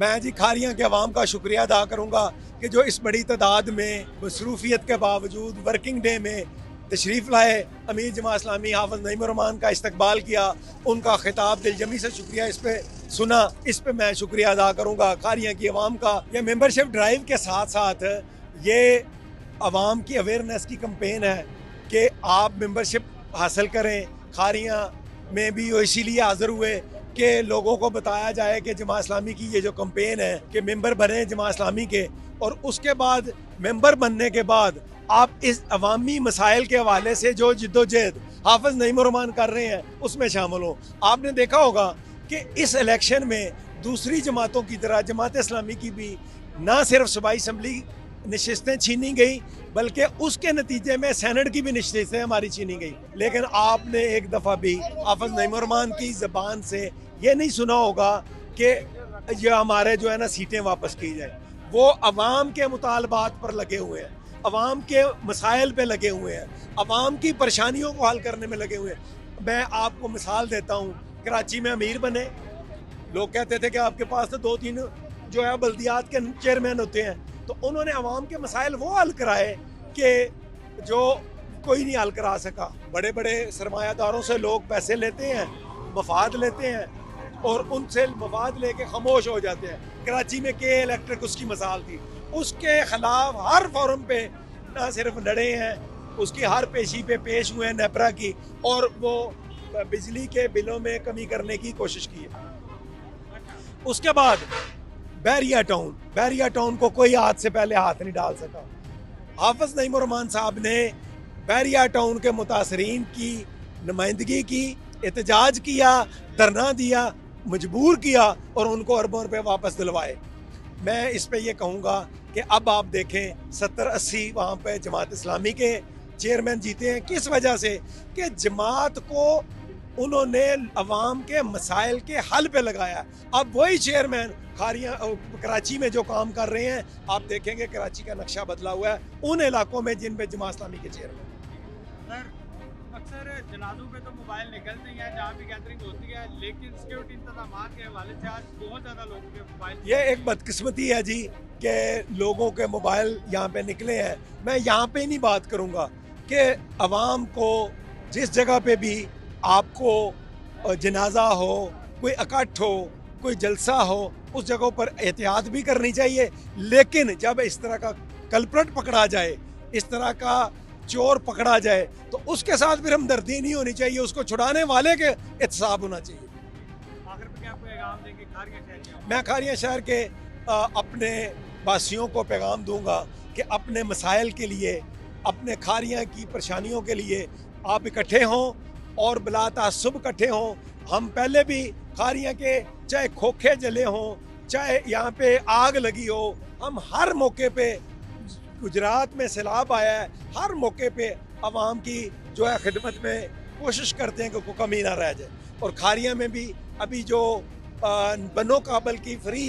मैं जी खारियाँ के अवाम का शुक्रिया अदा करूँगा कि जो इस बड़ी तादाद में मसरूफियत के बावजूद वर्किंग डे में तशरीफ़ लाए, अमीर जमात इस्लामी हाफ़िज़ नईमुर रहमान का इस्तकबाल किया, उनका खिताब दिलजमी से शुक्रिया इस पे सुना, इस पे मैं शुक्रिया अदा करूँगा खारियाँ की अवाम का। ये मेंबरशिप ड्राइव के साथ साथ ये अवाम की अवेयरनेस की कंपेन है कि आप मेंबरशिप हासिल करें। खारियाँ में भी वो इसीलिए हाज़िर हुए कि लोगों को बताया जाए कि जमात इस्लामी की ये जो कंपेन है कि मेंबर बने जमात इस्लामी के, और उसके बाद मेंबर बनने के बाद आप इस अवामी मसाइल के हवाले से जो जिद्दोजहद हाफ़िज़ नईमुर रहमान कर रहे हैं उसमें शामिल हो। आपने देखा होगा कि इस इलेक्शन में दूसरी जमातों की तरह जमात इस्लामी की भी ना सिर्फ सूबाई असम्बली नशिस्तें छीनी गई बल्कि उसके नतीजे में सेनेट की भी नशिस्तें हमारी छीनी गई। लेकिन आपने एक दफ़ा भी हाफ़िज़ नईमुर रहमान की ज़बान से ये नहीं सुना होगा कि ये हमारे जो है ना सीटें वापस की जाए। वो अवाम के मुतालबात पर लगे हुए हैं, अवाम के मसाइल पे लगे हुए हैं, अवाम की परेशानियों को हल करने में लगे हुए हैं। मैं आपको मिसाल देता हूँ, कराची में अमीर बने, लोग कहते थे कि आपके पास तो 2-3 जो है बल्दियात के चेयरमैन होते हैं, तो उन्होंने अवाम के मसाइल वो हल कराए कि जो कोई नहीं हल करा सका। बड़े बड़े सरमायादारों से लोग पैसे लेते हैं, मफाद लेते हैं और उनसे मफाद लेके खामोश हो जाते हैं। कराची में के इलेक्ट्रिक उसकी मिसाल थी, उसके खिलाफ हर फोरम पे ना सिर्फ लड़े हैं, उसकी हर पेशी पे पेश हुए हैं नेपरा की, और वो बिजली के बिलों में कमी करने की कोशिश की है। उसके बाद बैरिया टाउन को कोई हाथ से पहले हाथ नहीं डाल सका। हाफ़िज़ नईमुर रहमान साहब ने बैरिया टाउन के मुतासरीन की नुमाइंदगी की, एहतजाज किया, धरना दिया, मजबूर किया और उनको अरबों रुपये वापस दिलवाए। मैं इस पे ये कहूँगा कि अब आप देखें 70-80 वहाँ पे जमात इस्लामी के चेयरमैन जीते हैं। किस वजह से? कि जमात को उन्होंने अवाम के मसाइल के हल पे लगाया। अब वही चेयरमैन खारियाँ कराची में जो काम कर रहे हैं, आप देखेंगे कराची का नक्शा बदला हुआ है उन इलाकों में जिन पे जमात इस्लामी के चेयरमैन। सर, अक्सर जनाजों पे तो मोबाइल निकलते हैं जहाँ भी गैदरिंग होती है, लेकिन सिक्योरिटी इंतजाम के हवाले से आज बहुत ज़्यादा लोगों के मोबाइल, ये एक बदकिस्मती है जी कि लोगों के मोबाइल यहाँ पे निकले हैं। मैं यहाँ पे नहीं बात करूँगा कि अवाम को जिस जगह पे भी आपको जनाजा हो, कोई इकट्ठ हो, कोई जलसा हो, उस जगहों पर एहतियात भी करनी चाहिए। लेकिन जब इस तरह का कल्प्रेट पकड़ा जाए, इस तरह का चोर पकड़ा जाए, तो उसके साथ फिर हमदर्दी नहीं होनी चाहिए, उसको छुड़ाने वाले के एहतसाब होना चाहिए। आखिर में क्या पैगाम देंगे खारिया शहर के? मैं खारिया शहर के अपने वासियों को पैगाम दूंगा कि अपने मसाइल के लिए, अपने खारियाँ की परेशानियों के लिए आप इकट्ठे हों और बिला तासुब इकट्ठे हों। हम पहले भी खारियाँ के चाहे खोखे जले हों, चाहे यहाँ पे आग लगी हो, हम हर मौके पे, गुजरात में सैलाब आया है, हर मौके पे अवाम की जो है खिदमत में कोशिश करते हैं कि कोई कमी ना रह जाए। और खारियाँ में भी अभी जो बनो काबल की फ्री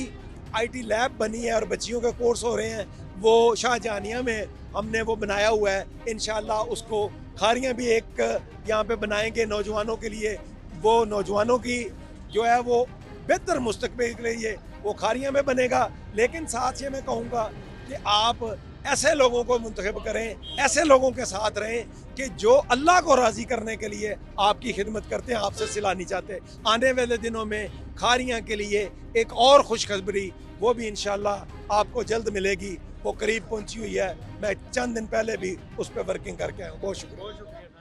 IT लैब बनी है और बच्चियों के कोर्स हो रहे हैं, वो शाहजहानिया में हमने वो बनाया हुआ है। इंशाल्लाह उसको खारियाँ भी एक यहाँ पे बनाएंगे नौजवानों के लिए। वो नौजवानों की जो है वो बेहतर मुस्तकबिल के लिए वो खारियाँ में बनेगा। लेकिन साथ ही मैं कहूँगा कि आप ऐसे लोगों को मुंतखब करें, ऐसे लोगों के साथ रहें कि जो अल्लाह को राज़ी करने के लिए आपकी खिदमत करते हैं, आपसे सिला नहीं चाहते। आने वाले दिनों में खारियाँ के लिए एक और खुशखबरी वो भी इंशाल्लाह आपको जल्द मिलेगी, वो करीब पहुंची हुई है। मैं चंद दिन पहले भी उस पर वर्किंग करके आया हूँ। बहुत शुक्रिया।